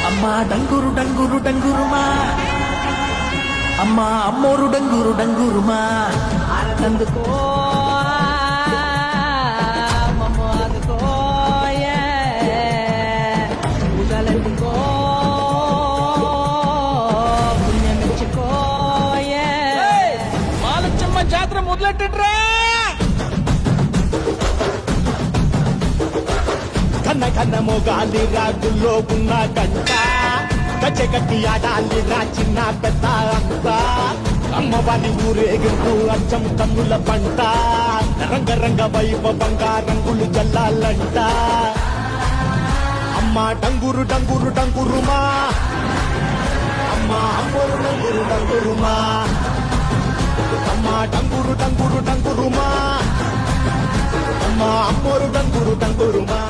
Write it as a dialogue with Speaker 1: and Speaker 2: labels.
Speaker 1: అమ్మా డంగురు డంగురు డంగురుమా అమ్మా అమ్మోరు డంగురు డంగురుమా ఆనందుకో పూజలందుకో పుణ్యమిచ్చుకో మాలచ్చమ్మ జాతర మొదలెట్టట్రా
Speaker 2: కన్న కన్న మొగాలి రాగుల్లో ఉన్న గంట గచ్చగట్టి ఆడాలి రా చిన్న పెద్ద అంతా అమ్మవారి ఊరేగింపు అచ్చం కన్నుల పంట రంగరంగ వైభవంగా రంగులు జల్లాలంట అమ్మ డంగురు డంగురు డంగురుమా అమ్మ అమ్మోరు డంగురు డంగురుమా అమ్మ డంగురు డంగురు డంగురుమా అమ్మ అమ్మోరు డంగురు డంగురుమా